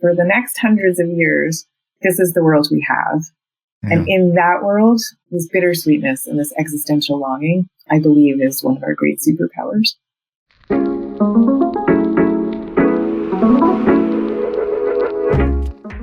For the next hundreds of years, this is the world we have. Yeah. And in that world, this bittersweetness and this existential longing, I believe, is one of our great superpowers.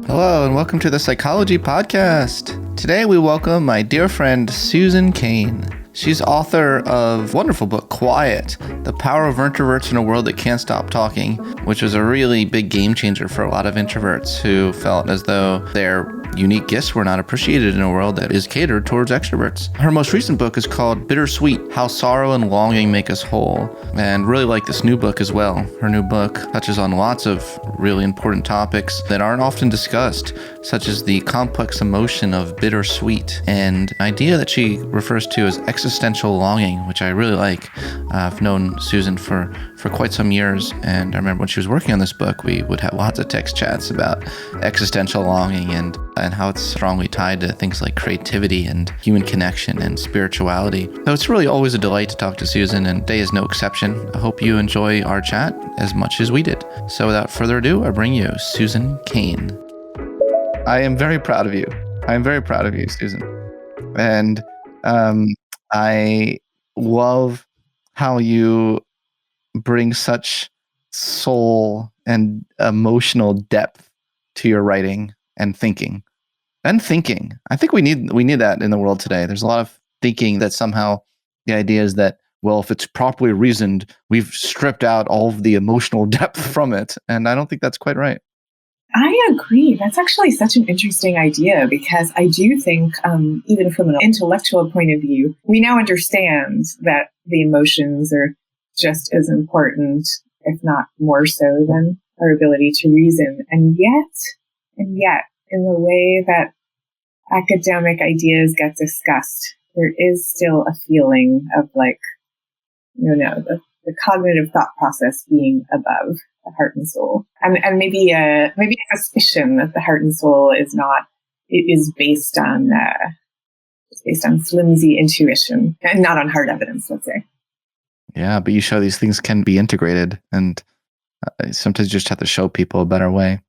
Hello, and welcome to the Psychology Podcast. Today we welcome my dear friend, Susan Cain. She's author of a wonderful book, Quiet, The Power of Introverts in a World That Can't Stop Talking, which was a really big game changer for a lot of introverts who felt as though their unique gifts were not appreciated in a world that is catered towards extroverts. Her most recent book is called Bittersweet, How Sorrow and Longing Make Us Whole, and really like this new book as well. Her new book touches on lots of really important topics that aren't often discussed, such as the complex emotion of bittersweet, and an idea that she refers to as existential longing, which I really like. I've known Susan for quite some years, and I remember when she was working on this book, we would have lots of text chats about existential longing and how it's strongly tied to things like creativity and human connection and spirituality. So it's really always a delight to talk to Susan, and today is no exception. I hope you enjoy our chat as much as we did. So without further ado, I bring you Susan Cain. I am very proud of you. I am very proud of you, Susan. And I love how you bring such soul and emotional depth to your writing and thinking. I think we need that in the world today. There's a lot of thinking that somehow the idea is that, well, if it's properly reasoned, we've stripped out all of the emotional depth from it. And I don't think that's quite right. I agree. That's actually such an interesting idea, because I do think, even from an intellectual point of view, we now understand that the emotions are just as important, if not more so, than our ability to reason. And yet, in the way that academic ideas get discussed, there is still a feeling of the cognitive thought process being above the heart and soul, and maybe a suspicion that the heart and soul is based on flimsy intuition and not on hard evidence, let's say. Yeah, but you show these things can be integrated, and sometimes you just have to show people a better way.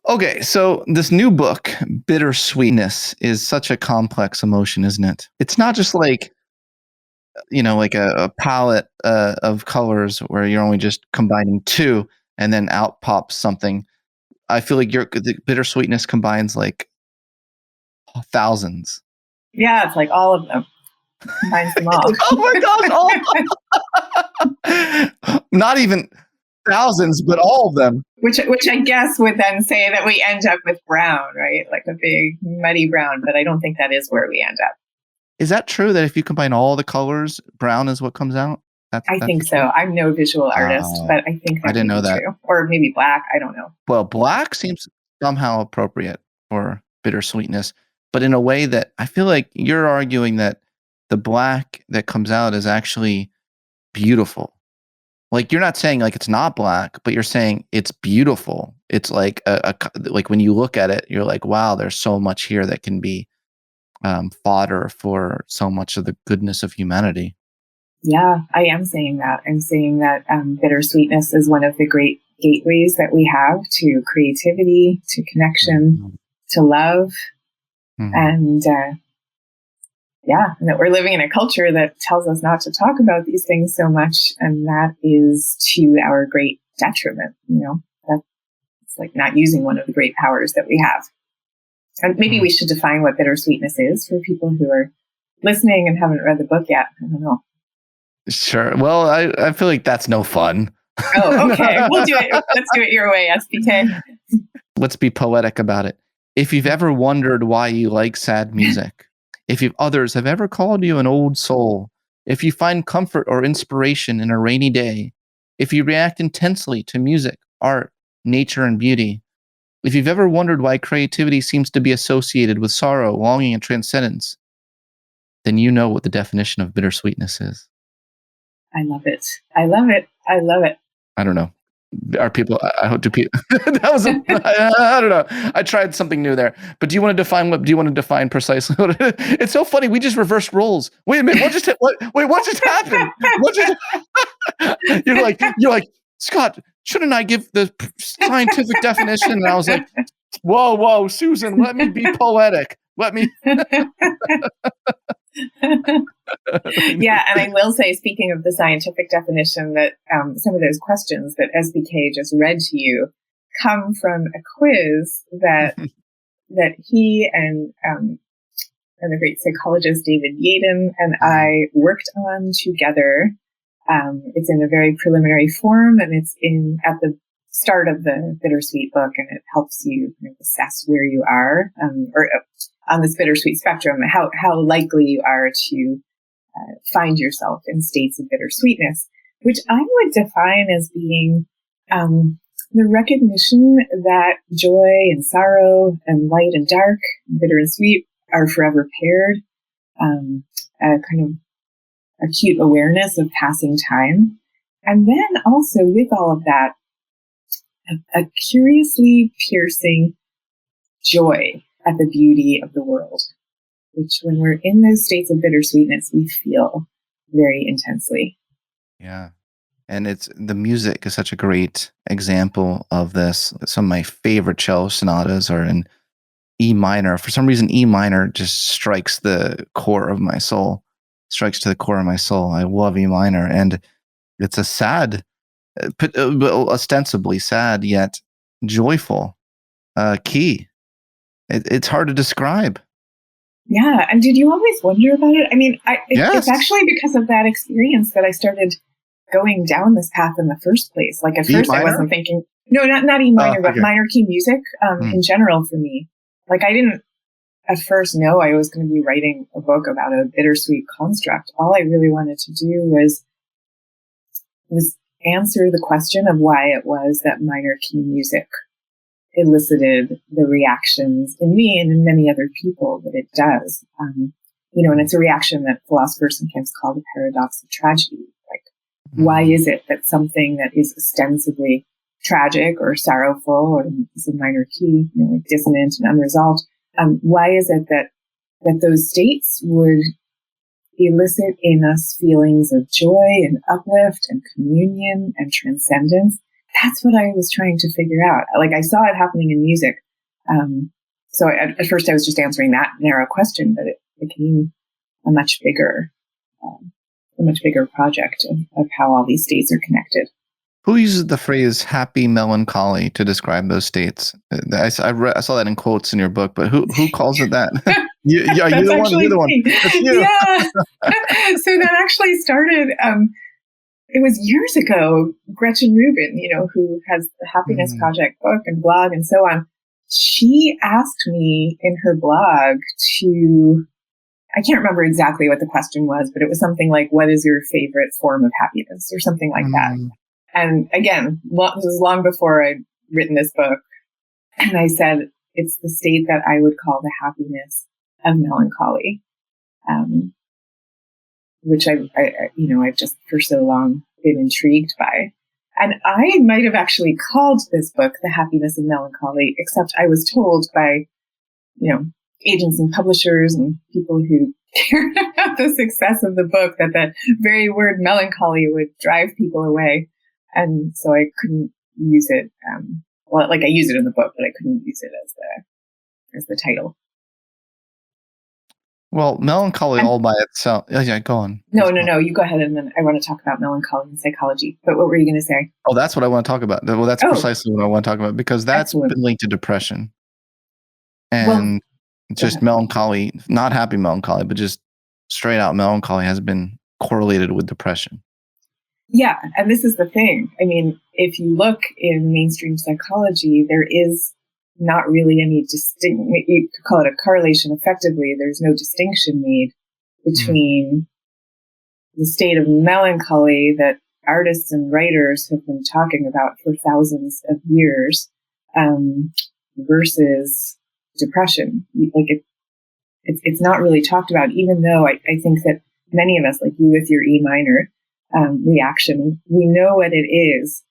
Okay, so this new book, Bittersweetness, is such a complex emotion, isn't it? It's not just like a palette of colors where you're only just combining two and then out pops something. I feel like the bittersweetness combines like thousands. Yeah, it's like all of them. Combines them all. Oh my gosh, all not even thousands, but all of them. Which I guess would then say that we end up with brown, right? Like a big muddy brown, but I don't think that is where we end up. Is that true that if you combine all the colors, brown is what comes out? I think so. I'm no visual artist, but I think that I didn't know that. True. Or maybe black. I don't know. Well, black seems somehow appropriate for bittersweetness, but in a way that I feel like you're arguing that the black that comes out is actually beautiful. Like, you're not saying like it's not black, but you're saying it's beautiful. It's like like when you look at it, you're like, wow, there's so much here that can be fodder for so much of the goodness of humanity. Yeah, I am saying that. I'm saying that bittersweetness is one of the great gateways that we have to creativity, to connection, to love. And and that we're living in a culture that tells us not to talk about these things so much. And that is to our great detriment. That's like not using one of the great powers that we have. And maybe we should define what bittersweetness is for people who are listening and haven't read the book yet. I don't know. Sure. Well, I feel like that's no fun. Oh, okay. We'll do it. Let's do it your way, SPK. Let's be poetic about it. If you've ever wondered why you like sad music, if others have ever called you an old soul, if you find comfort or inspiration in a rainy day, if you react intensely to music, art, nature, and beauty, if you've ever wondered why creativity seems to be associated with sorrow, longing, and transcendence, then you know what the definition of bittersweetness is. I love it. I love it. I love it. I don't know. Are people, I hope to people, that was, I don't know. I tried something new there, but do you want to define precisely what it is? It's so funny. We just reversed roles. Wait a minute. What just happened? You're like, Scott, shouldn't I give the scientific definition? And I was like, whoa, Susan, let me be poetic. Let me. Yeah, and I will say, speaking of the scientific definition, that some of those questions that SBK just read to you come from a quiz that he and the great psychologist David Yaden and I worked on together. It's in a very preliminary form, and it's at the start of the Bittersweet book, and it helps you kind of assess where you are, or on this bittersweet spectrum, how likely you are to find yourself in states of bittersweetness, which I would define as being the recognition that joy and sorrow and light and dark, bitter and sweet, are forever paired, a kind of acute awareness of passing time. And then also with all of that, a curiously piercing joy at the beauty of the world, which when we're in those states of bittersweetness, we feel very intensely. Yeah. And the music is such a great example of this. Some of my favorite cello sonatas are in E minor. For some reason, E minor just strikes the core of my soul, strikes to the core of my soul. I love E minor. And it's a sad, ostensibly sad, yet joyful key. It's hard to describe. Yeah. And did you always wonder about it? I mean, Yes. It's actually because of that experience that I started going down this path in the first place. Like at first I wasn't thinking, no, not E minor, but minor key music in general for me. Like I didn't at first know I was going to be writing a book about a bittersweet construct. All I really wanted to do was answer the question of why it was that minor key music elicited the reactions in me and in many other people that it does. And it's a reaction that philosophers sometimes call the paradox of tragedy. Like, why is it that something that is ostensibly tragic or sorrowful, or is a minor key, like dissonant and unresolved, why is it that those states would elicit in us feelings of joy and uplift and communion and transcendence? That's what I was trying to figure out. Like I saw it happening in music. So at first I was just answering that narrow question, but it became a much bigger project of how all these states are connected. Who uses the phrase happy melancholy to describe those states? I saw that in quotes in your book, but who calls it that? You're the one. You're the one. That's you. Yeah. So that actually started, it was years ago. Gretchen Rubin, who has the Happiness Project book and blog and so on, she asked me in her blog I can't remember exactly what the question was, but it was something like, what is your favorite form of happiness, or something like that. And again, this was long before I'd written this book. And I said, it's the state that I would call the happiness of melancholy, which I've just for so long been intrigued by. And I might have actually called this book The Happiness of Melancholy, except I was told by, agents and publishers and people who cared about the success of the book that the very word melancholy would drive people away. And so I couldn't use it. I use it in the book, but I couldn't use it as the title. Well, melancholy all by itself. Yeah, go on. No. You go ahead, and then I want to talk about melancholy and psychology. But what were you going to say? Oh, that's what I want to talk about. Well, that's precisely what I want to talk about, because that's been linked to depression. And just melancholy, not happy melancholy, but just straight out melancholy has been correlated with depression. Yeah. And this is the thing. I mean, if you look in mainstream psychology, there is not really any you could call it a correlation effectively. There's no distinction made between the state of melancholy that artists and writers have been talking about for thousands of years, versus depression. It's not really talked about, even though I think that many of us, like you with your E minor reaction, we know what it is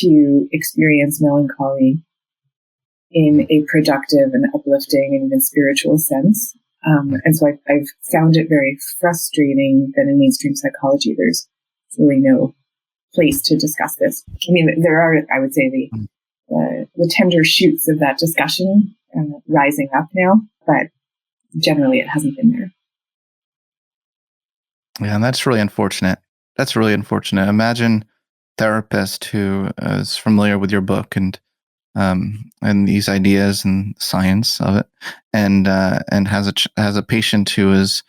to experience melancholy in a productive and uplifting and even spiritual sense. And so I've found it very frustrating that in mainstream psychology, there's really no place to discuss this. I mean, there are, I would say, the tender shoots of that discussion rising up now, but generally it hasn't been there. Yeah, and that's really unfortunate. That's really unfortunate. Imagine a therapist who is familiar with your book and these ideas and science of it, and has a patient who is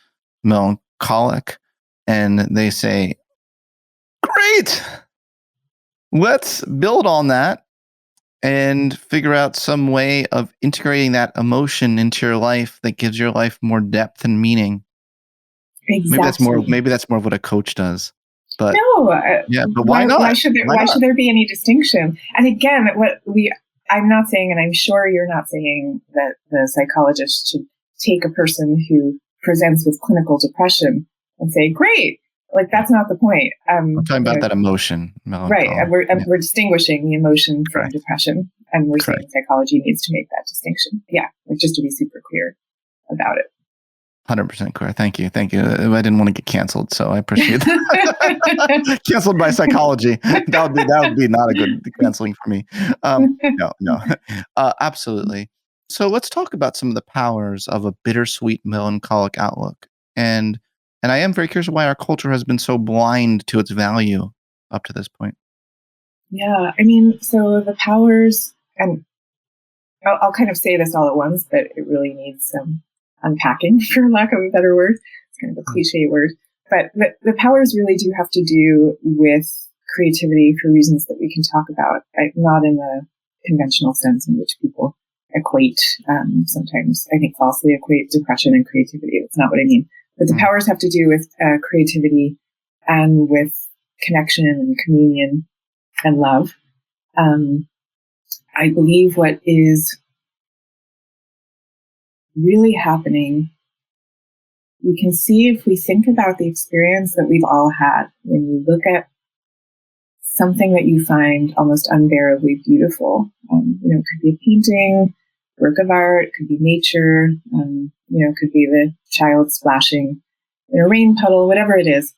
melancholic, and they say, "Great, let's build on that and figure out some way of integrating that emotion into your life that gives your life more depth and meaning." Exactly. Maybe that's more of what a coach does. But no, yeah, but why not? Why should there be any distinction? And again, I'm not saying, and I'm sure you're not saying, that the psychologist should take a person who presents with clinical depression and say, "Great." Like, that's not the point. I'm talking about that emotion, melancholy. Right. And we're distinguishing the emotion from depression, and we're saying psychology needs to make that distinction. Yeah, like, just to be super clear about it. 100% correct. Thank you. I didn't want to get canceled, so I appreciate that. Canceled by psychology. That would be not a good canceling for me. No. Absolutely. So let's talk about some of the powers of a bittersweet melancholic outlook. And I am very curious why our culture has been so blind to its value up to this point. Yeah, I mean, so the powers, and I'll kind of say this all at once, but it really needs some unpacking, for lack of a better word. It's kind of a cliche word. But the powers really do have to do with creativity for reasons that we can talk about, not in the conventional sense in which people equate, sometimes I think falsely equate depression and creativity. That's not what I mean. But the powers have to do with creativity and with connection and communion and love. I believe what is really happening, we can see if we think about the experience that we've all had when you look at something that you find almost unbearably beautiful. It could be a painting, work of art, it could be nature, it could be the child splashing in a rain puddle, whatever it is.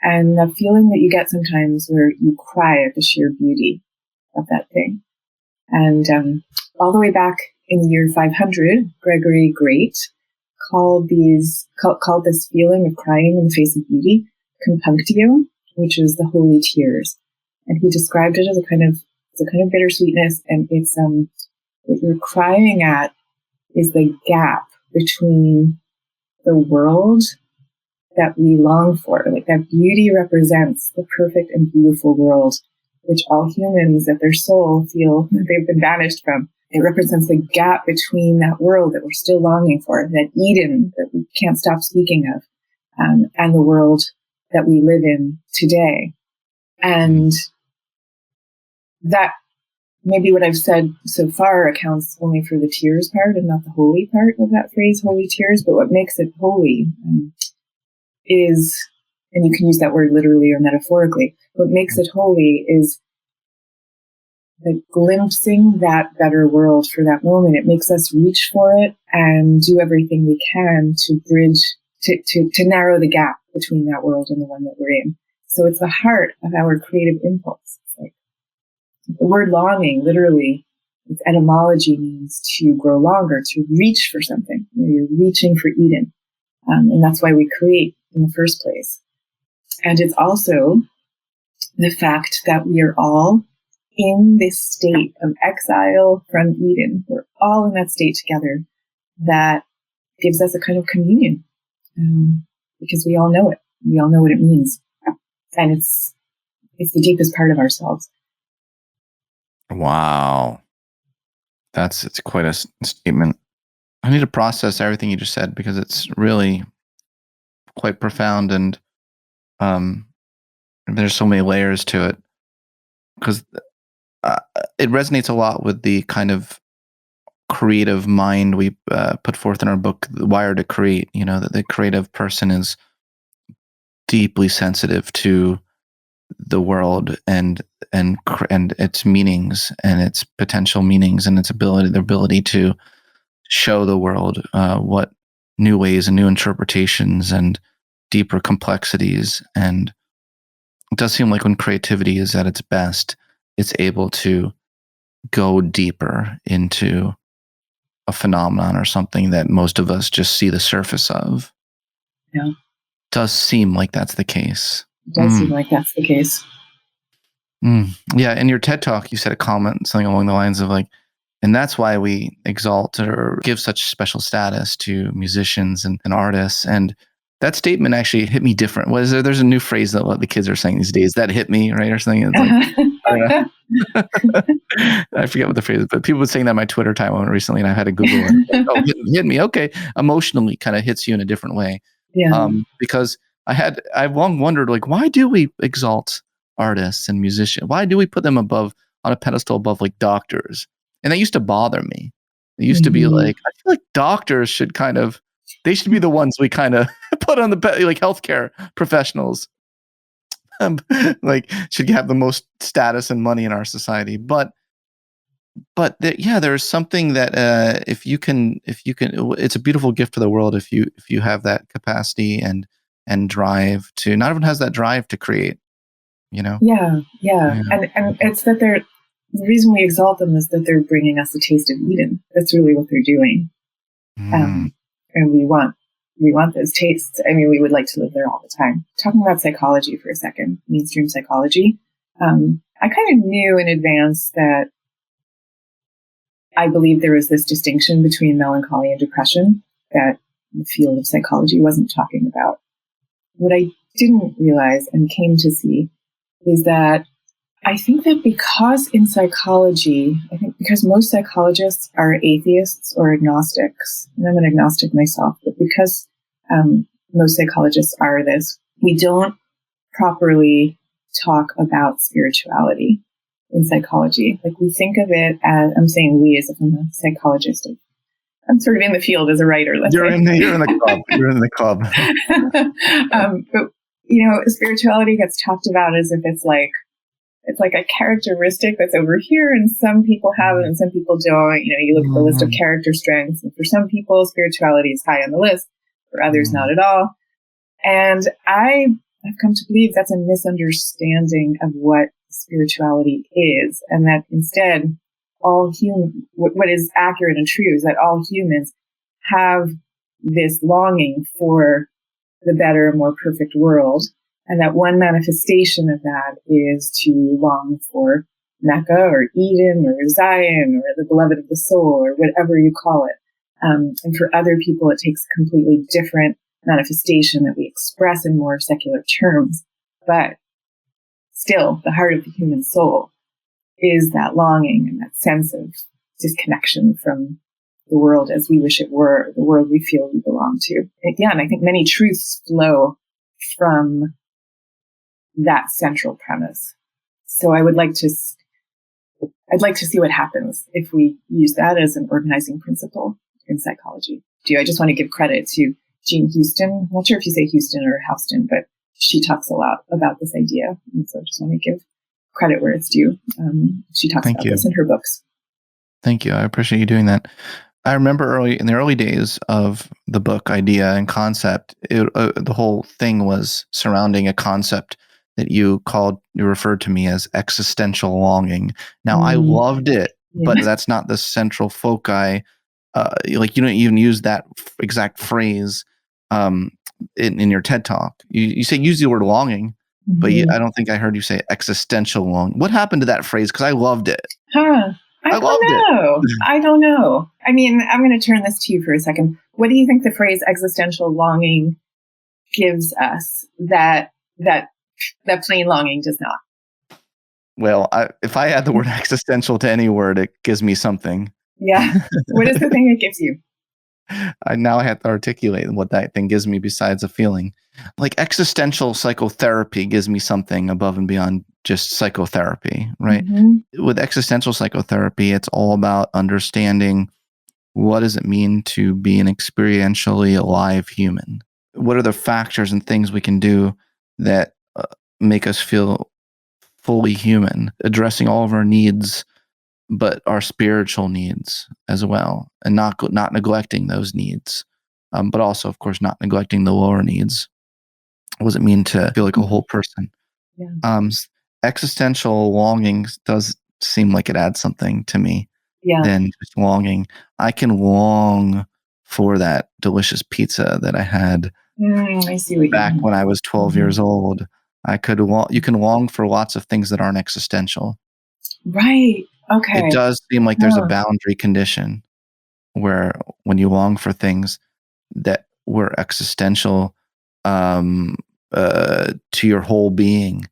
And the feeling that you get sometimes where you cry at the sheer beauty of that thing. And all the way back in the year 500, Gregory Great called this feeling of crying in the face of beauty compunctio, which is the holy tears. And he described it as a kind of bittersweetness, and it's what you're crying at is the gap between the world that we long for. Like, that beauty represents the perfect and beautiful world, which all humans at their soul feel that they've been banished from. It represents the gap between that world that we're still longing for, that Eden that we can't stop speaking of, and the world that we live in today. And that maybe what I've said so far accounts only for the tears part and not the holy part of that phrase, holy tears. But what makes it holy is, and you can use that word literally or metaphorically, what makes it holy is the glimpsing that better world for that moment. It makes us reach for it and do everything we can to bridge, to narrow the gap between that world and the one that we're in. So it's the heart of our creative impulse. It's like the word longing, literally, its etymology means to grow longer, to reach for something. You're reaching for Eden. And that's why we create in the first place. And it's also the fact that we are all in this state of exile from Eden. We're all in that state together. That gives us a kind of communion, because we all know it. We all know what it means. And it's the deepest part of ourselves. Wow. It's quite a statement. I need to process everything you just said, because it's really quite profound, and there's so many layers to it, because it resonates a lot with the kind of creative mind we put forth in our book, Wired to Create. That the creative person is deeply sensitive to the world and its meanings and its potential meanings and its ability to show the world what new ways and new interpretations and deeper complexities and it does seem like when creativity is at its best, it's able to go deeper into a phenomenon or something that most of us just see the surface of. Yeah. Does seem like that's the case. It does seem like that's the case. Yeah, in your TED Talk, you said a comment, something along the lines of like, and that's why we exalt or give such special status to musicians and artists. And that statement actually hit me different. Was there? There's a new phrase that the kids are saying these days that hit me, right? Or something. It's like, I don't know. I forget what the phrase is, but people were saying that on my Twitter timeline recently, and I had to Google it. Like, oh, hit me. Okay. Emotionally kind of hits you in a different way. Yeah. Because I've long wondered, like, why do we exalt artists and musicians? Why do we put them on a pedestal above like doctors? And that used to bother me. It used to be like, I feel like doctors should they should be the ones we kind of put on like healthcare professionals. Like should have the most status and money in our society. But there's something that if you can, it's a beautiful gift to the world if you have that capacity and drive to. Not everyone has that drive to create, you know. Yeah. And it's that the reason we exalt them is that they're bringing us a taste of Eden. That's really what they're doing. And we want those tastes. I mean, we would like to live there all the time. Talking about psychology for a second, mainstream psychology. I kind of knew in advance that I believe there was this distinction between melancholy and depression that the field of psychology wasn't talking about. What I didn't realize and came to see is that I think that because most psychologists are atheists or agnostics, and I'm an agnostic myself, but because most psychologists are this, we don't properly talk about spirituality in psychology. Like we think of it as, I'm saying we as if I'm a psychologist. I'm sort of in the field as a writer. You're in the club. You're in the club. But spirituality gets talked about as if it's like a characteristic that's over here, and some people have it and some people don't. You look at the list of character strengths, and for some people, spirituality is high on the list. For others, not at all. And I have come to believe that's a misunderstanding of what spirituality is, and that instead, what is accurate and true is that all humans have this longing for the better, more perfect world. And that one manifestation of that is to long for Mecca or Eden or Zion or the beloved of the soul or whatever you call it. And for other people, it takes a completely different manifestation that we express in more secular terms. But still, the heart of the human soul is that longing and that sense of disconnection from the world as we wish it were, the world we feel we belong to. Again, I think many truths flow from that central premise. So I'd like to see what happens if we use that as an organizing principle in psychology. I just want to give credit to Jean Houston. I'm not sure if you say Houston or Houston, but she talks a lot about this idea. And so I just want to give credit where it's due. She talks about this in her books. Thank you. I appreciate you doing that. I remember in the early days of the book idea and concept, the whole thing was surrounding a concept that you referred to me as existential longing. Now, I loved it, but that's not the central foci. You don't even use that exact phrase in your TED Talk. You say use the word longing, but I don't think I heard you say existential longing. What happened to that phrase? Because I loved it. I don't know. I mean, I'm going to turn this to you for a second. What do you think the phrase existential longing gives us that plain longing does not? Well, if I add the word existential to any word, it gives me something. Yeah. What is the thing it gives you? I have to articulate what that thing gives me besides a feeling. Like existential psychotherapy gives me something above and beyond just psychotherapy, right? Mm-hmm. With existential psychotherapy, it's all about understanding what does it mean to be an experientially alive human? What are the factors and things we can do that make us feel fully human, addressing all of our needs, but our spiritual needs as well, and not neglecting those needs, but also, of course, not neglecting the lower needs. What does it mean to feel like a whole person? Existential longing does seem like it adds something to me than just longing. I can long for that delicious pizza that I had I see what back you mean. when I was 12 years old. You can long for lots of things that aren't existential. Right. Okay. It does seem like there's a boundary condition where when you long for things that were existential to your whole being,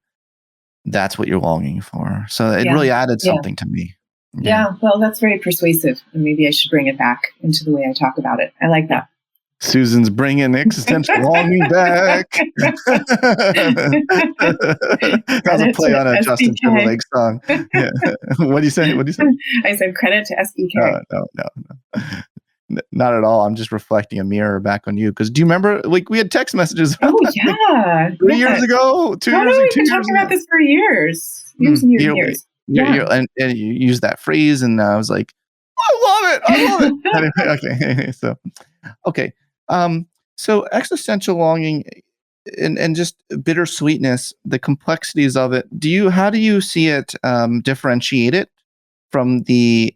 that's what you're longing for. So it really added something to me. Yeah. Well, that's very persuasive. And maybe I should bring it back into the way I talk about it. I like that. Susan's bringing existential longing back. That was a play on a Justin Timberlake song. Yeah. What do you say? I said credit to SBK. No. Not at all. I'm just reflecting a mirror back on you. Because do you remember, like, we had text messages? Oh, yeah. 3 years ago, 2 years ago. We've been talking about this for years. Years and years. And you used that phrase, and I was like, I love it. Okay. So existential longing and just bittersweetness, the complexities of it. How do you see it differentiate it from the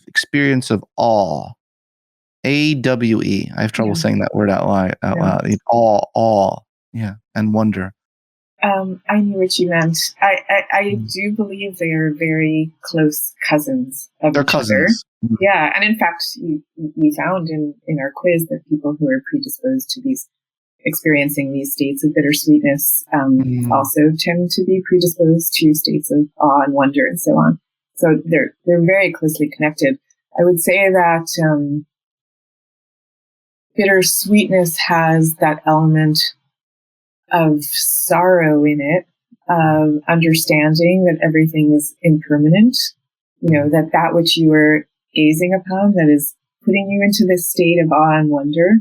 experience of awe? AWE. I have trouble saying that word out loud. Awe. Yeah, and wonder. I knew what you meant. I do believe they are very close cousins of They're each cousins. other. Yeah, and in fact, we found in our quiz that people who are predisposed to experiencing these states of bittersweetness also tend to be predisposed to states of awe and wonder and so on. So they're very closely connected. I would say that bittersweetness has that element of sorrow in it, of understanding that everything is impermanent, that which you are gazing upon, that is putting you into this state of awe and wonder,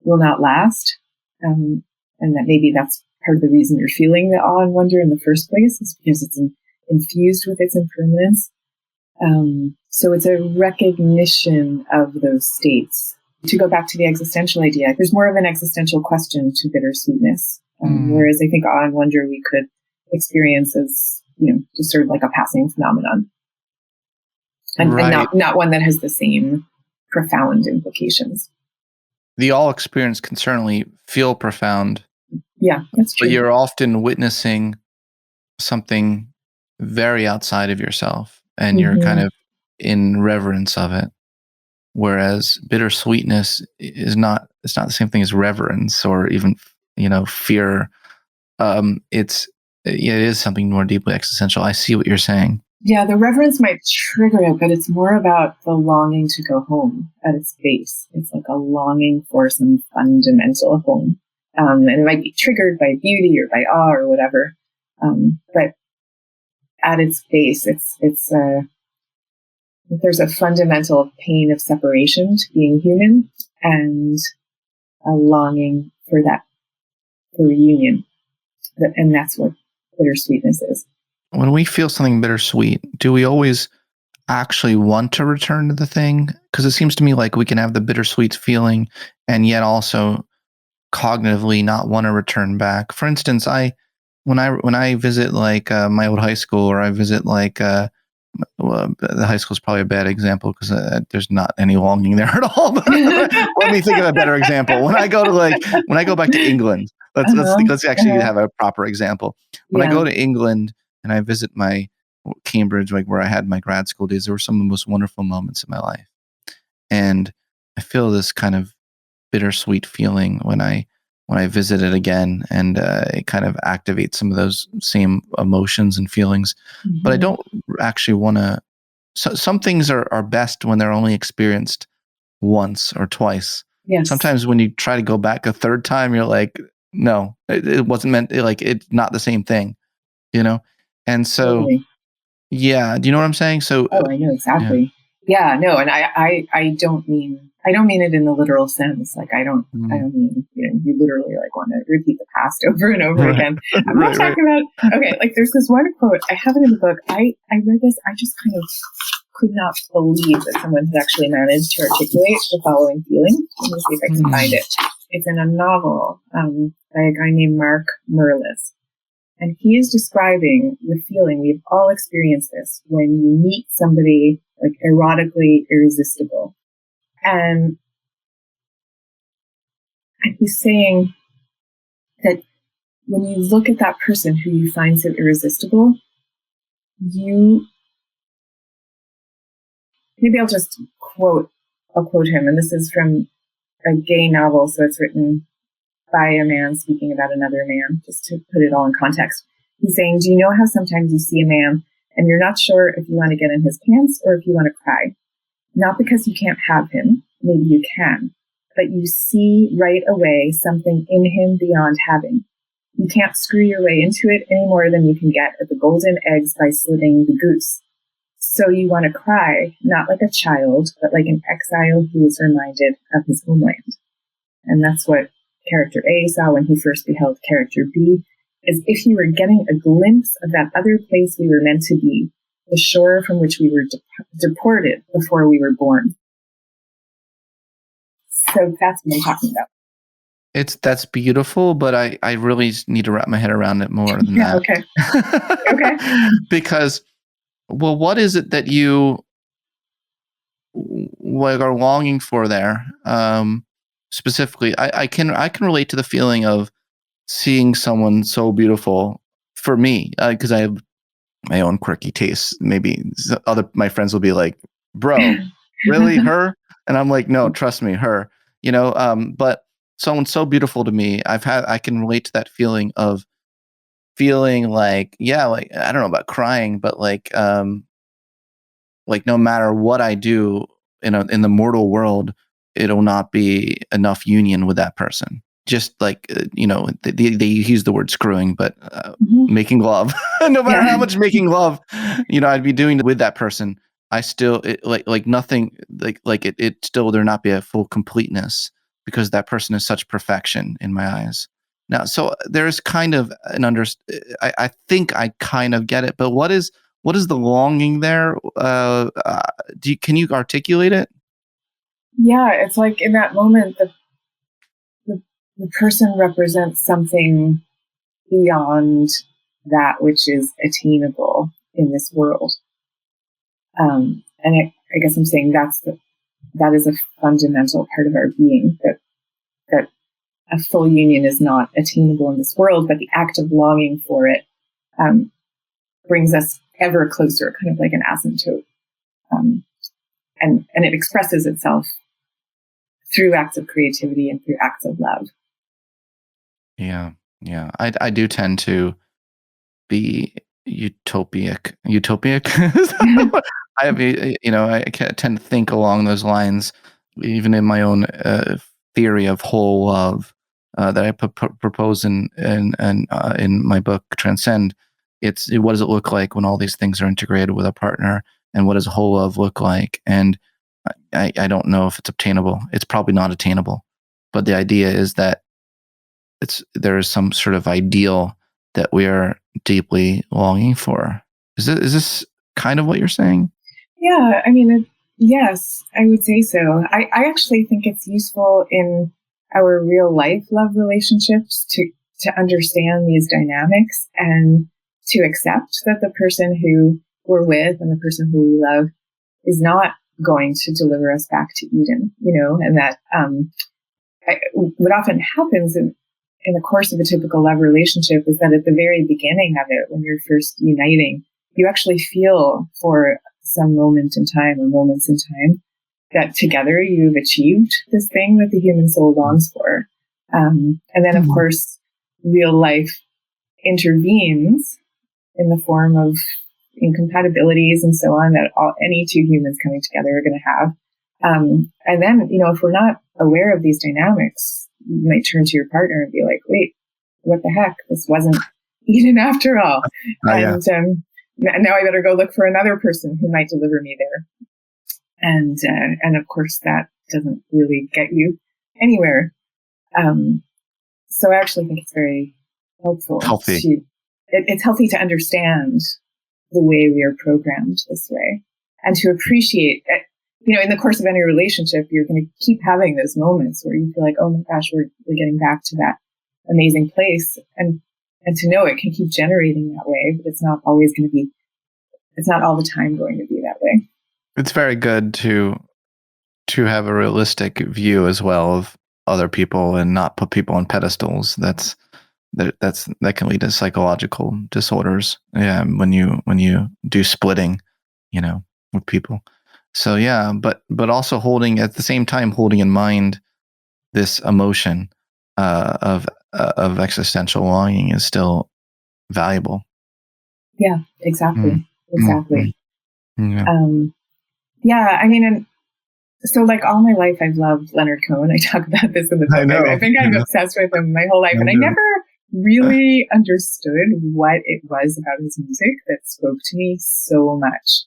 will not last. And that maybe that's part of the reason you're feeling the awe and wonder in the first place, is because it's infused with its impermanence. So it's a recognition of those states. To go back to the existential idea, there's more of an existential question to bittersweetness. Whereas I think awe and wonder we could experience as, just sort of like a passing phenomenon. And not one that has the same profound implications. The all experience can certainly feel profound. Yeah, that's true. But you're often witnessing something very outside of yourself, and you're kind of in reverence of it. Whereas bittersweetness it's not the same thing as reverence or even, fear. It is something more deeply existential. I see what you're saying. Yeah, the reverence might trigger it, but it's more about the longing to go home at its base. It's like a longing for some fundamental home. And it might be triggered by beauty or by awe or whatever. But at its base, there's a fundamental pain of separation to being human and a longing for reunion. And that's what bittersweetness is. When we feel something bittersweet, do we always actually want to return to the thing? Because it seems to me like we can have the bittersweet feeling and yet also cognitively not want to return back. For instance, when I visit like my old high school, or I visit like the high school is probably a bad example because there's not any longing there at all. But let me think of a better example. When I go back to England, let's actually have a proper example. When I go to England and I visit my Cambridge, like where I had my grad school days, there were some of the most wonderful moments in my life, and I feel this kind of bittersweet feeling when I visit it again, and it kind of activates some of those same emotions and feelings. But I don't actually want to. Some things are best when they're only experienced once or twice. Yes. Sometimes when you try to go back a third time, you're like, no, it wasn't meant. Like it's not the same thing, And so, totally. Yeah, do you know what I'm saying? So, I know exactly. Yeah, no, and I don't mean it in the literal sense. Like I don't mean, you literally like want to repeat the past over and over again. I'm not talking about, okay, like there's this one quote, I have it in the book. I read this, I just kind of could not believe that someone had actually managed to articulate the following feeling. Let me see if I can find it. It's in a novel by a guy named Mark Merlis. And he is describing the feeling, we've all experienced this, when you meet somebody like erotically irresistible. And he's saying that when you look at that person who you find so irresistible, maybe I'll quote him, and this is from a gay novel, so it's written by a man speaking about another man, just to put it all in context. He's saying, do you know how sometimes you see a man and you're not sure if you want to get in his pants or if you want to cry? Not because you can't have him, maybe you can, but you see right away something in him beyond having. You can't screw your way into it any more than you can get at the golden eggs by slitting the goose. So you want to cry, not like a child, but like an exile who is reminded of his homeland. And that's what character A saw when he first beheld character B, as if he were getting a glimpse of that other place we were meant to be, the shore from which we were deported before we were born. So that's what I'm talking about. That's beautiful, but I really need to wrap my head around it more than that. Okay. Okay. Because, well, what is it that you are longing for there? Specifically, I can relate to the feeling of seeing someone so beautiful for me, because I have my own quirky tastes. Maybe my friends will be like, "Bro, really her?" And I'm like, "No, trust me, her." But someone so beautiful to me, I can relate to that feeling of feeling like, yeah, like I don't know about crying, but like no matter what I do in the mortal world, it'll not be enough union with that person. Just like they use the word screwing, but making love. No matter how much making love, I'd be doing with that person, I still like nothing like it still there not be a full completeness, because that person is such perfection in my eyes. Now, so there's kind of I think I kind of get it, but what is the longing there? Can you articulate it? Yeah, it's like in that moment, the person represents something beyond that which is attainable in this world. And I guess I'm saying that is a fundamental part of our being, that a full union is not attainable in this world, but the act of longing for it brings us ever closer, kind of like an asymptote. And it expresses itself through acts of creativity and through acts of love. Yeah. I do tend to be utopic. I tend to think along those lines, even in my own theory of whole love that I propose in my book Transcend. What does it look like when all these things are integrated with a partner, and what does whole love look like? And I don't know if it's obtainable. It's probably not attainable, but the idea is that there is some sort of ideal that we are deeply longing for. Is this kind of what you're saying? Yeah, I mean, yes, I would say so. I actually think it's useful in our real life love relationships to understand these dynamics and to accept that the person who we're with and the person who we love is not going to deliver us back to Eden, and that what often happens in the course of a typical love relationship is that at the very beginning of it, when you're first uniting, you actually feel for some moment in time or moments in time that together you've achieved this thing that the human soul longs for. And then, of course, real life intervenes in the form of incompatibilities and so on that any two humans coming together are going to have. And then, if we're not aware of these dynamics, you might turn to your partner and be like, wait, what the heck? This wasn't Eden after all. And now I better go look for another person who might deliver me there. And of course, that doesn't really get you anywhere. So I actually think it's very helpful. It's healthy to understand the way we are programmed this way and to appreciate it. In the course of any relationship, you're going to keep having those moments where you feel like, oh my gosh, we're getting back to that amazing place. And and to know it can keep generating that way, but it's not always going to be, it's not all the time going to be that way. It's very good to have a realistic view as well of other people and not put people on pedestals. That can lead to psychological disorders. Yeah, when you do splitting, with people. So yeah, but also holding at the same time holding in mind this emotion of existential longing is still valuable. Yeah, exactly. Exactly. Mm-hmm. Yeah, I mean, and so like all my life, I've loved Leonard Cohen. I talk about this in the book. I know. I think I'm obsessed with him my whole life. And I never really understood what it was about his music that spoke to me so much.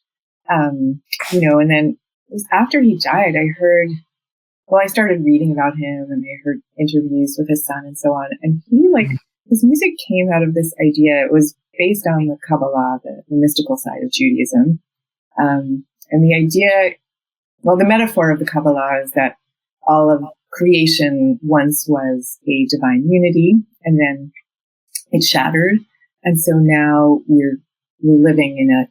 And then it was after he died, I started reading about him and I heard interviews with his son and so on. And he his music came out of this idea. It was based on the Kabbalah, the mystical side of Judaism. And the idea, the metaphor of the Kabbalah is that all of creation once was a divine unity and then it shattered. And so now we're living in a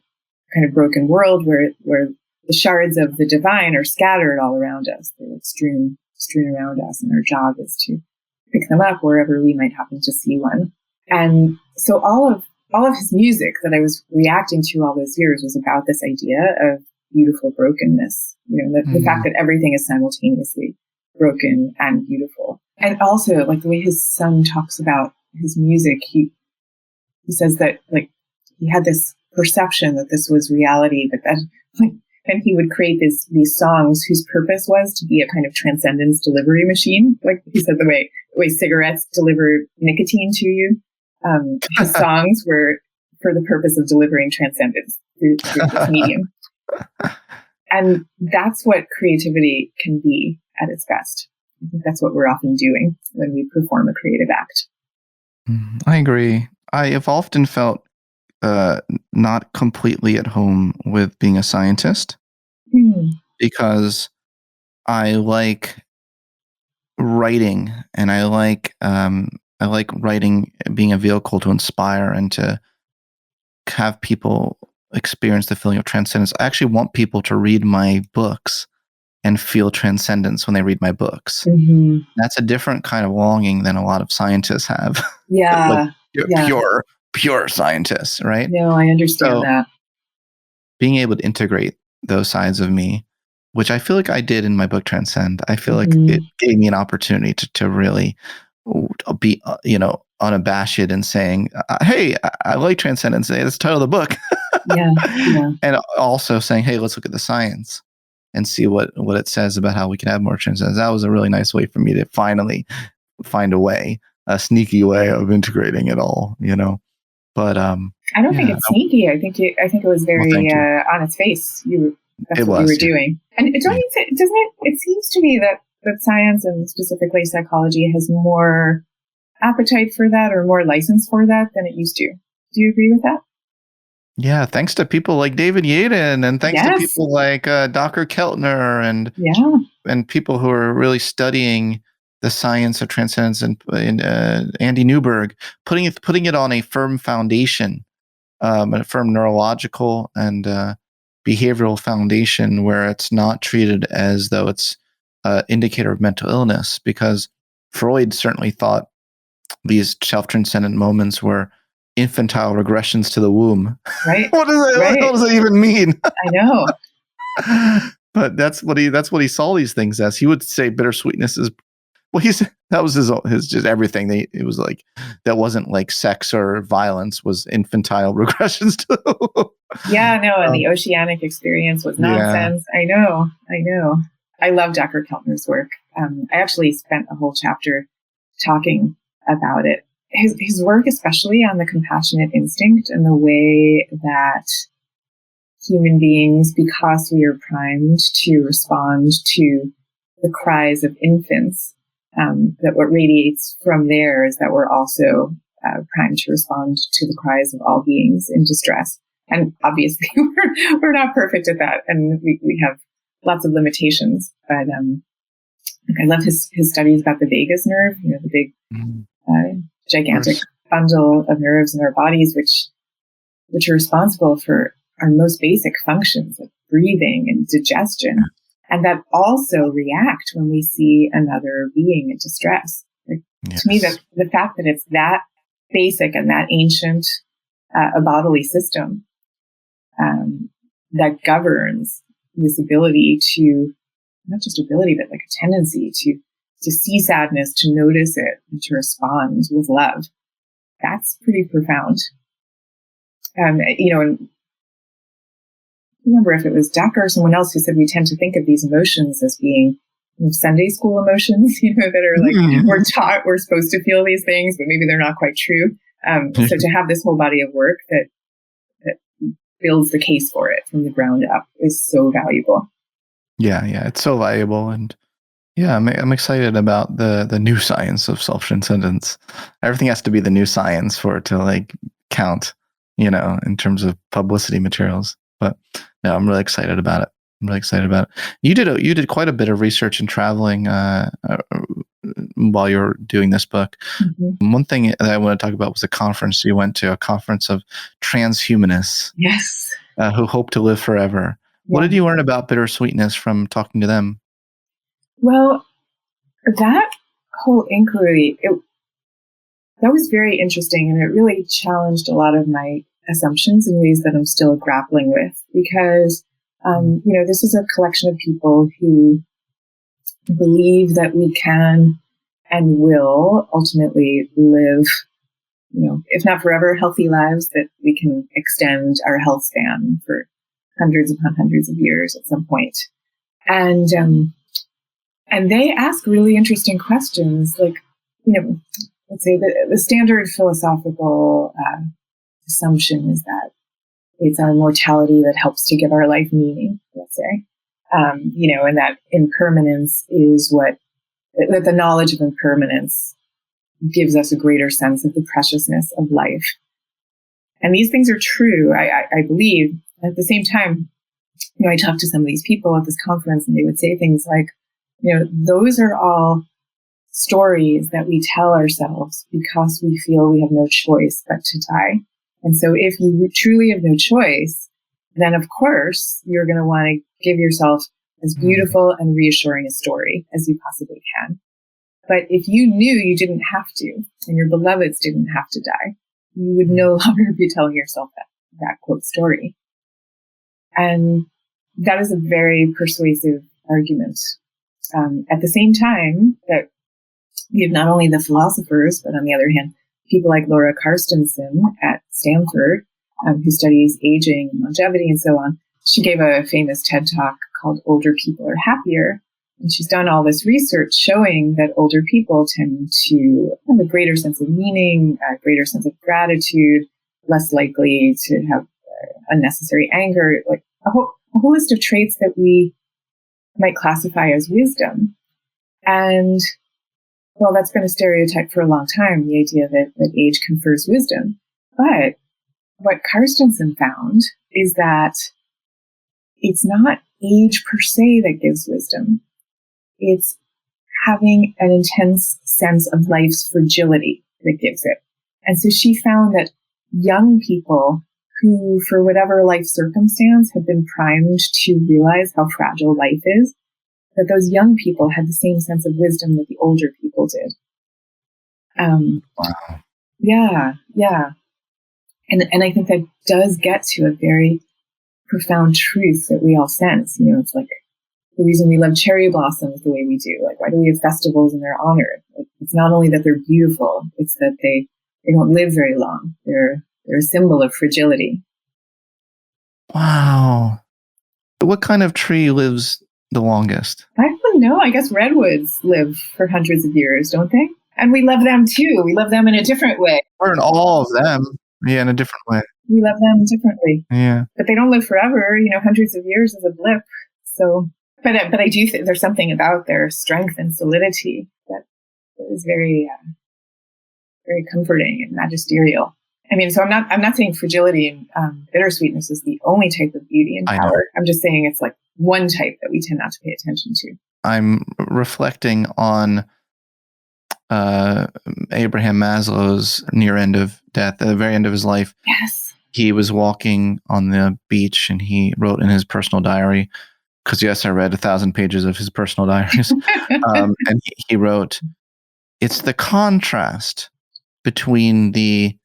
kind of broken world where the shards of the divine are scattered all around us. They're like strewn around us, and our job is to pick them up wherever we might happen to see one. And so all of his music that I was reacting to all those years was about this idea of beautiful brokenness. The fact that everything is simultaneously broken and beautiful. And also like the way his son talks about his music, he says that like he had this perception that this was reality, but then he would create these songs whose purpose was to be a kind of transcendence delivery machine. Like he said, the way cigarettes deliver nicotine to you, his songs were for the purpose of delivering transcendence through this medium. And that's what creativity can be at its best. I think that's what we're often doing when we perform a creative act. I agree. I have often felt not completely at home with being a scientist because I like writing, and I like writing being a vehicle to inspire and to have people experience the feeling of transcendence. I actually want people to read my books and feel transcendence when they read my books. Mm-hmm. That's a different kind of longing than a lot of scientists have. Yeah. Pure scientists, right? No, I understand that. Being able to integrate those sides of me, which I feel like I did in my book Transcend, I feel like it gave me an opportunity to really be, unabashed in saying, hey, I like transcendence. That's the title of the book. Yeah. And also saying, hey, let's look at the science and see what it says about how we can have more transcendence. That was a really nice way for me to finally find a sneaky way of integrating it all, But I don't think it's sneaky. I think it was very on its face. That's what you were doing. And doesn't it? It seems to me that science and specifically psychology has more appetite for that or more license for that than it used to. Do you agree with that? Yeah, thanks to people like David Yaden, and thanks to people like Dr. Keltner and people who are really studying the science of transcendence, and Andy Newberg, putting it on a firm foundation, a firm neurological and behavioral foundation, where it's not treated as though it's an indicator of mental illness, because Freud certainly thought these self-transcendent moments were infantile regressions to the womb. Right. What does that even mean? I know. But that's what he saw these things as. He would say bittersweetness is, that was his just everything. It was like, that wasn't like sex or violence, was infantile regressions to. Yeah, no, and the oceanic experience was nonsense. Yeah. I know. I love Dr. Keltner's work. I actually spent a whole chapter talking about it. His work, especially on the compassionate instinct and the way that human beings, because we are primed to respond to the cries of infants, that what radiates from there is that we're also primed to respond to the cries of all beings in distress. And obviously, we're not perfect at that, and we have lots of limitations. But I love his studies about the vagus nerve, the big, gigantic bundle of nerves in our bodies, which are responsible for our most basic functions like breathing and digestion, and that also react when we see another being in distress. Like, yes. To me, the fact that it's that basic and that ancient a bodily system that governs this ability to, not just ability, but like a tendency to see sadness, to notice it, and to respond with love. That's pretty profound. And I remember if it was Decker or someone else who said we tend to think of these emotions as being Sunday school emotions, that are like, we're taught we're supposed to feel these things, but maybe they're not quite true. So to have this whole body of work that builds the case for it from the ground up is so valuable. Yeah, it's so valuable. And yeah, I'm excited about the new science of self-transcendence. Everything has to be the new science for it to like count, in terms of publicity materials. But no, I'm really excited about it. You did quite a bit of research and traveling while you were doing this book. Mm-hmm. One thing that I want to talk about was a conference you went to, a conference of transhumanists. Yes. Who hope to live forever. Yeah. What did you learn about bittersweetness from talking to them? Well, that whole inquiry, that was very interesting, and it really challenged a lot of my assumptions in ways that I'm still grappling with, because this is a collection of people who believe that we can and will ultimately live, if not forever, healthy lives, that we can extend our health span for hundreds upon hundreds of years at some point. And they ask really interesting questions, like, let's say the standard philosophical assumption is that it's our mortality that helps to give our life meaning, let's say. And that impermanence is that the knowledge of impermanence gives us a greater sense of the preciousness of life. And these things are true, I believe. At the same time, I talked to some of these people at this conference, and they would say things like, those are all stories that we tell ourselves because we feel we have no choice but to die. And so if you truly have no choice, then of course you're going to want to give yourself as beautiful and reassuring a story as you possibly can. But if you knew you didn't have to, and your beloveds didn't have to die, you would no longer be telling yourself that quote story. And that is a very persuasive argument. At the same time that you have not only the philosophers, but on the other hand, people like Laura Carstensen at Stanford, who studies aging and longevity and so on. She gave a famous TED Talk called Older People Are Happier. And she's done all this research showing that older people tend to have a greater sense of meaning, a greater sense of gratitude, less likely to have unnecessary anger, like a whole list of traits that we might classify as wisdom. And well, that's been a stereotype for a long time, the idea that age confers wisdom. But what Carstensen found is that it's not age per se that gives wisdom. It's having an intense sense of life's fragility that gives it. And so she found that young people who, for whatever life circumstance, had been primed to realize how fragile life is, that those young people had the same sense of wisdom that the older people did. Wow. Yeah. And I think that does get to a very profound truth that we all sense. It's like the reason we love cherry blossoms the way we do. Like, why do we have festivals in their honor? Like, it's not only that they're beautiful, it's that they don't live very long. They're a symbol of fragility. Wow. What kind of tree lives the longest? I don't know. I guess redwoods live for hundreds of years, don't they? And we love them too. We love them in a different way. Or in all of them. Yeah, in a different way. We love them differently. Yeah. But they don't live forever. Hundreds of years is a blip. So, but I do think there's something about their strength and solidity that is very, very comforting and magisterial. I mean, so I'm not saying fragility and bittersweetness is the only type of beauty and power. I'm just saying it's like one type that we tend not to pay attention to. I'm reflecting on Abraham Maslow's near end of death, at the very end of his life. Yes. He was walking on the beach and he wrote in his personal diary, because yes, I read 1,000 pages of his personal diaries. And he wrote, "It's the contrast between the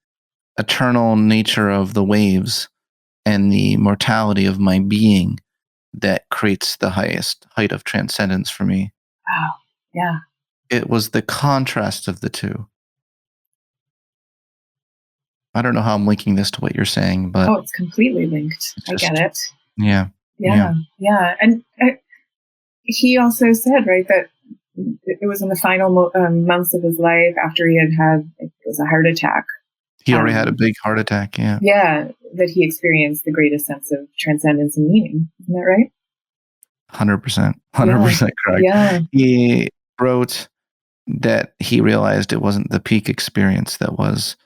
eternal nature of the waves and the mortality of my being that creates the highest height of transcendence for me." Wow. Yeah. It was the contrast of the two. I don't know how I'm linking this to what you're saying, but it's completely linked. I get it. Yeah. Yeah. And he also said, right, that it was in the final months of his life after he had it was a heart attack. He already had a big heart attack. Yeah. Yeah. That he experienced the greatest sense of transcendence and meaning. Isn't that right? 100%. 100% correct. Yeah. He wrote that he realized it wasn't the peak experience that was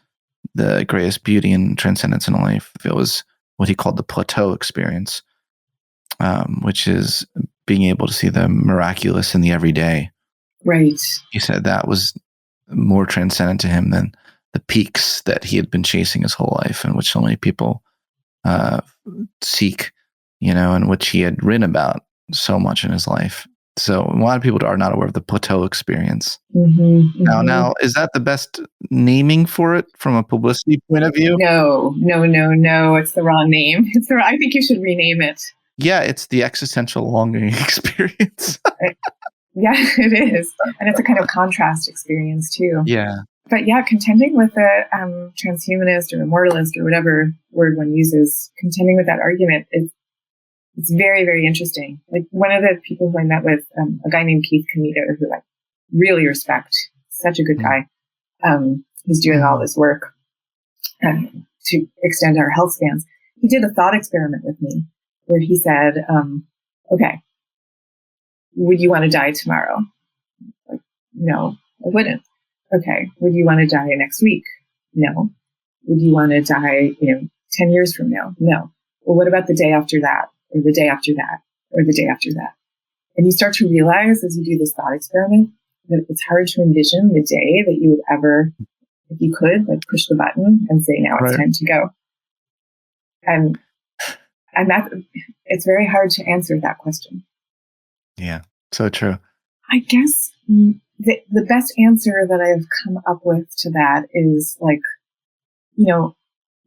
the greatest beauty and transcendence in life. It was what he called the plateau experience, which is being able to see the miraculous in the everyday. Right. He said that was more transcendent to him than the peaks that he had been chasing his whole life, and which so many people seek, and which he had written about so much in his life. So a lot of people are not aware of the plateau experience. Mm-hmm. Now, is that the best naming for it from a publicity point of view? No. It's the wrong name. I think you should rename it. Yeah, it's the existential longing experience. Yeah, it is. And it's a kind of contrast experience too. Yeah. But yeah, contending with a transhumanist or immortalist or whatever word one uses, contending with that argument, it's very, very interesting. Like one of the people who I met with, a guy named Keith Comito, who I really respect, such a good guy, who's doing all this work to extend our health spans. He did a thought experiment with me where he said, okay, would you want to die tomorrow? Like, no, I wouldn't. Okay. Would you want to die next week? No. Would you want to die, 10 years from now? No. Well, what about the day after that? Or the day after that? Or the day after that? And you start to realize as you do this thought experiment that it's hard to envision the day that you would ever, if you could, like push the button and say, now it's time to go. And that, it's very hard to answer that question. Yeah, so true. I guess the best answer that I've come up with to that is like,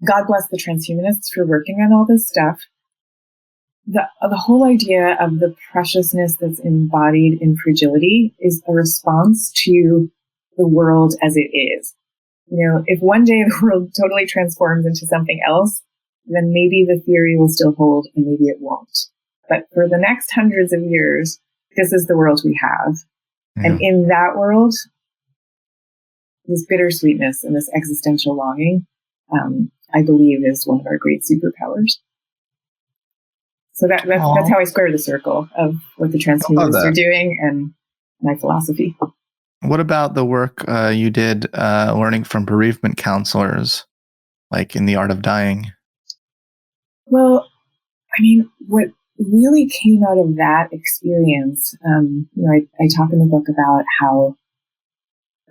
God bless the transhumanists for working on all this stuff. The whole idea of the preciousness that's embodied in fragility is a response to the world as it is. If one day the world totally transforms into something else, then maybe the theory will still hold and maybe it won't. But for the next hundreds of years, this is the world we have. Yeah. And in that world, this bittersweetness and this existential longing, I believe is one of our great superpowers. So that's how I square the circle of what the transhumanists are doing and my philosophy. What about the work you did learning from bereavement counselors, like in The Art of Dying? Well, I mean, what really came out of that experience, I talk in the book about how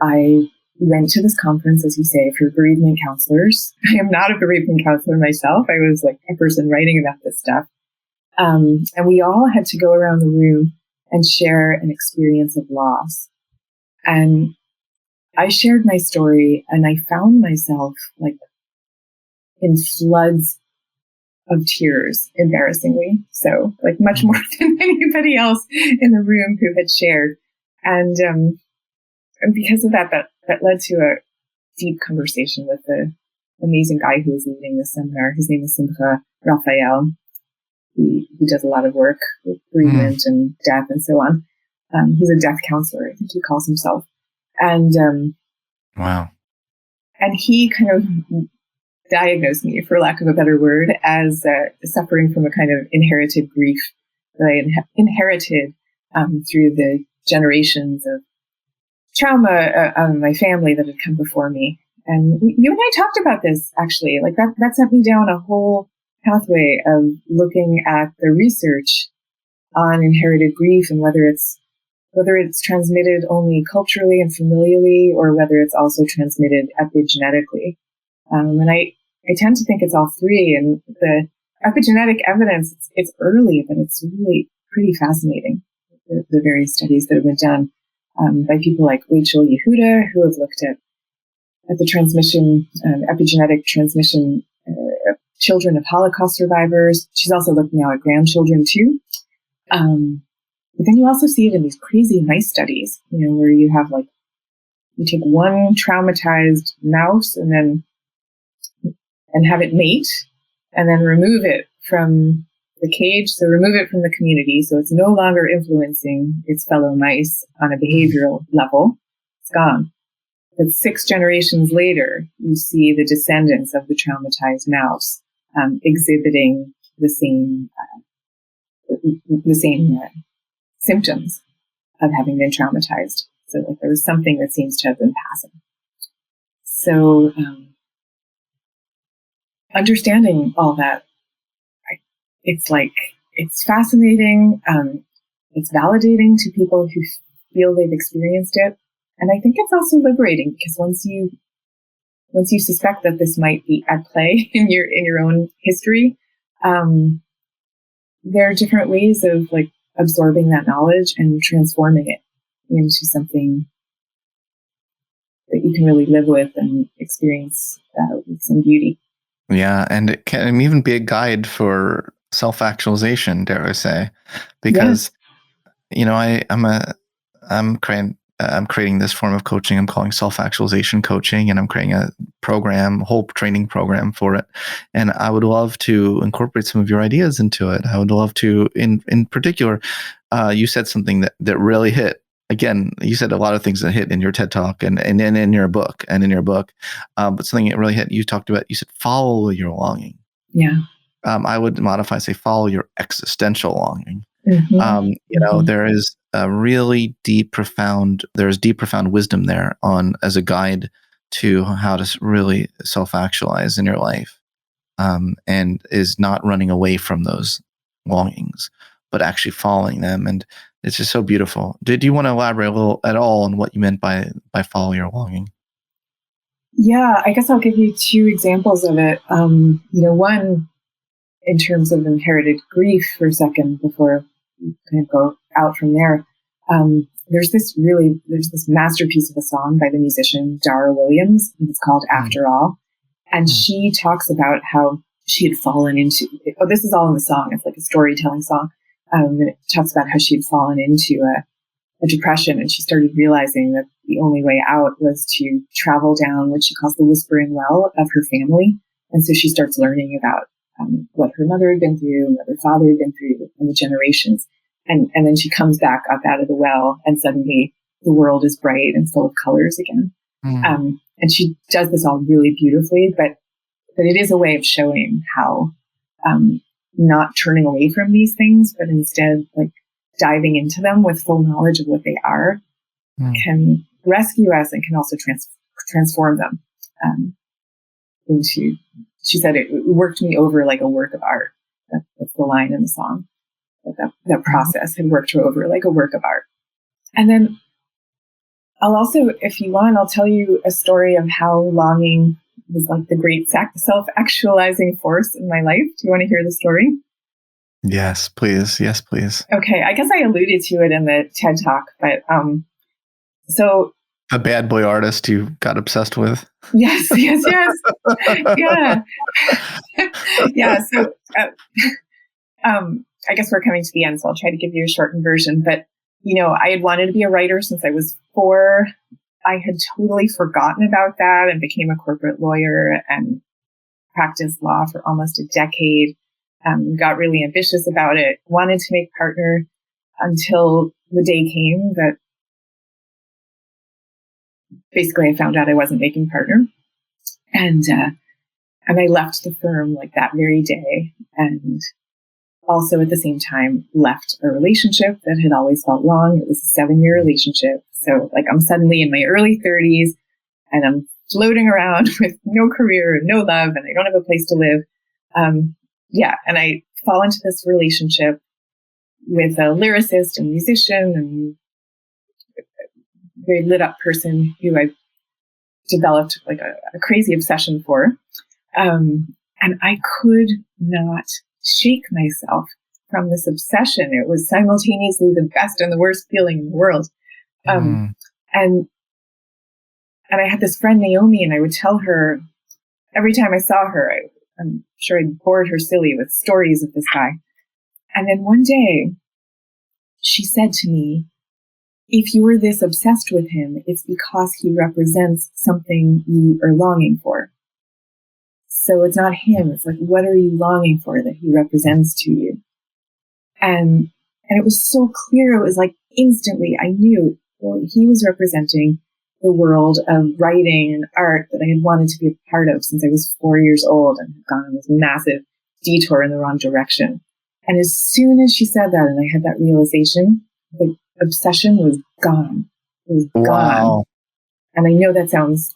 I went to this conference, as you say, for bereavement counselors. I am not a bereavement counselor myself. I was like a person writing about this stuff. And we all had to go around the room and share an experience of loss. And I shared my story and I found myself like in floods of tears, embarrassingly. So like much more than anybody else in the room who had shared. And because of that led to a deep conversation with the amazing guy who was leading the seminar. His name is Simcha Raphael. He does a lot of work with bereavement and death and so on. He's a death counselor, I think he calls himself. And wow. And he kind of diagnosed me, for lack of a better word, as suffering from a kind of inherited grief that I inherited through the generations of trauma of my family that had come before me. And you and I talked about this, actually. Like that sent me down a whole pathway of looking at the research on inherited grief and whether it's whether it's transmitted only culturally and familially, or whether it's also transmitted epigenetically. And I tend to think it's all three. And the epigenetic evidence, it's early, but it's really pretty fascinating. The various studies that have been done by people like Rachel Yehuda, who have looked at the transmission, epigenetic transmission of children of Holocaust survivors. She's also looking now at grandchildren too. But then you also see it in these crazy mice studies, where you have you take one traumatized mouse and have it mate and then remove it from the cage. So remove it from the community. So it's no longer influencing its fellow mice on a behavioral level. It's gone. But 6 generations later, you see the descendants of the traumatized mouse exhibiting the same symptoms of having been traumatized. So there was something that seems to have been passing. So understanding all that, it's fascinating. It's validating to people who feel they've experienced it. And I think it's also liberating, because once you suspect that this might be at play in your own history, there are different ways of absorbing that knowledge and transforming it into something that you can really live with and experience with some beauty. Yeah, and it can even be a guide for self-actualization, dare I say, because I'm creating this form of coaching I'm calling self-actualization coaching, and I'm creating a whole training program for it. And I would love to incorporate some of your ideas into it. I would love to, in particular, you said something that really hit. Again, you said a lot of things that hit in your TED Talk and in your book, but something that really hit. You said follow your longing. Yeah. I would modify, say, follow your existential longing. Mm-hmm. There is a really deep, profound wisdom there as a guide to how to really self-actualize in your life, and is not running away from those longings, but actually following them. And it's just so beautiful. Did you want to elaborate a little at all on what you meant by follow your longing? Yeah, I guess I'll give you 2 examples of it. One, in terms of inherited grief for a second before we kind of go out from there. There's this masterpiece of a song by the musician Dara Williams, and it's called After All. And she talks about how she had fallen into, this is all in the song. It's like a storytelling song. And it talks about how she had fallen into a depression, and she started realizing that the only way out was to travel down what she calls the whispering well of her family. And so she starts learning about what her mother had been through, what her father had been through, and the generations. And then she comes back up out of the well, and suddenly the world is bright and full of colors again. And she does this all really beautifully, but it is a way of showing how not turning away from these things, but instead diving into them with full knowledge of what they are can rescue us and can also transform them into. She said it worked me over like a work of art. That's the line in the song. That process had worked her over like a work of art. And then I'll also, if you want, I'll tell you a story of how longing was like the great self-actualizing force in my life. Do you want to hear the story? Yes, please. Yes, please. Okay. I guess I alluded to it in the TED Talk, but so a bad boy artist you got obsessed with. Yes. Yeah. Yeah. So I guess we're coming to the end, so I'll try to give you a shortened version. But, I had wanted to be a writer since I was 4. I had totally forgotten about that and became a corporate lawyer and practiced law for almost a decade. Got really ambitious about it, wanted to make partner until the day came that basically I found out I wasn't making partner. And I left the firm like that very day, and also at the same time left a relationship that had always felt wrong. It was a 7-year relationship. So I'm suddenly in my early 30s and I'm floating around with no career and no love, and I don't have a place to live. And I fall into this relationship with a lyricist and musician, and very lit up person who I developed like a crazy obsession for. And I could not shake myself from this obsession. It was simultaneously the best and the worst feeling in the world. And I had this friend, Naomi, and I would tell her every time I saw her, I'm sure I bored her silly with stories of this guy. And then one day she said to me, if you were this obsessed with him, it's because he represents something you are longing for. So it's not him. It's like, what are you longing for that he represents to you? And it was so clear. It was like instantly I knew, well, he was representing the world of writing and art that I had wanted to be a part of since I was 4 years old and had gone on this massive detour in the wrong direction. And as soon as she said that and I had that realization, the obsession was gone. It was gone. And I know that sounds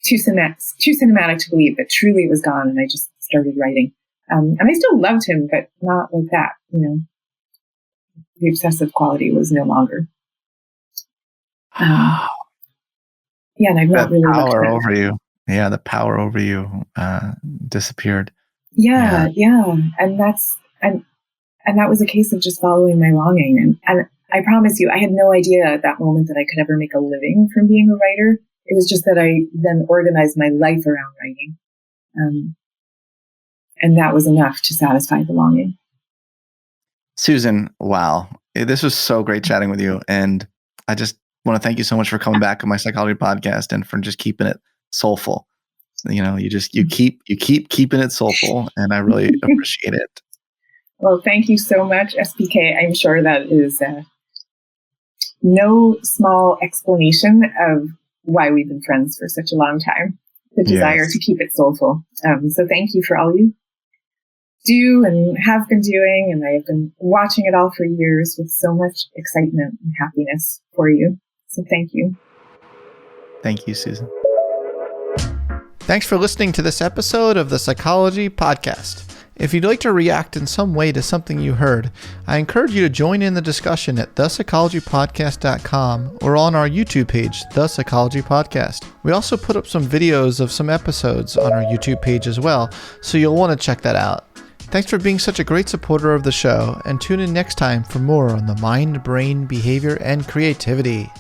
too cinematic to believe, but truly it was gone. And I just started writing. And I still loved him, but not like that. You know, the obsessive quality was no longer. Yeah, and I've not really looked power back. over you. Yeah, the power over you disappeared. Yeah. And that was a case of just following my longing. And I promise you, I had no idea at that moment that I could ever make a living from being a writer. It was just that I then organized my life around writing. And that was enough to satisfy the longing. Susan, wow. This was so great chatting with you. And I just want to thank you so much for coming back on my psychology podcast and for just keeping it soulful. You know, you keep keeping it soulful, and I really appreciate it. Well, thank you so much, SPK. I'm sure that is no small explanation of why we've been friends for such a long time. The desire to keep it soulful. So thank you for all you do and have been doing, and I have been watching it all for years with so much excitement and happiness for you. So thank you. Thank you, Susan. Thanks for listening to this episode of the Psychology Podcast. If you'd like to react in some way to something you heard, I encourage you to join in the discussion at thepsychologypodcast.com or on our YouTube page, The Psychology Podcast. We also put up some videos of some episodes on our YouTube page as well, so you'll want to check that out. Thanks for being such a great supporter of the show, and tune in next time for more on the mind, brain, behavior, and creativity.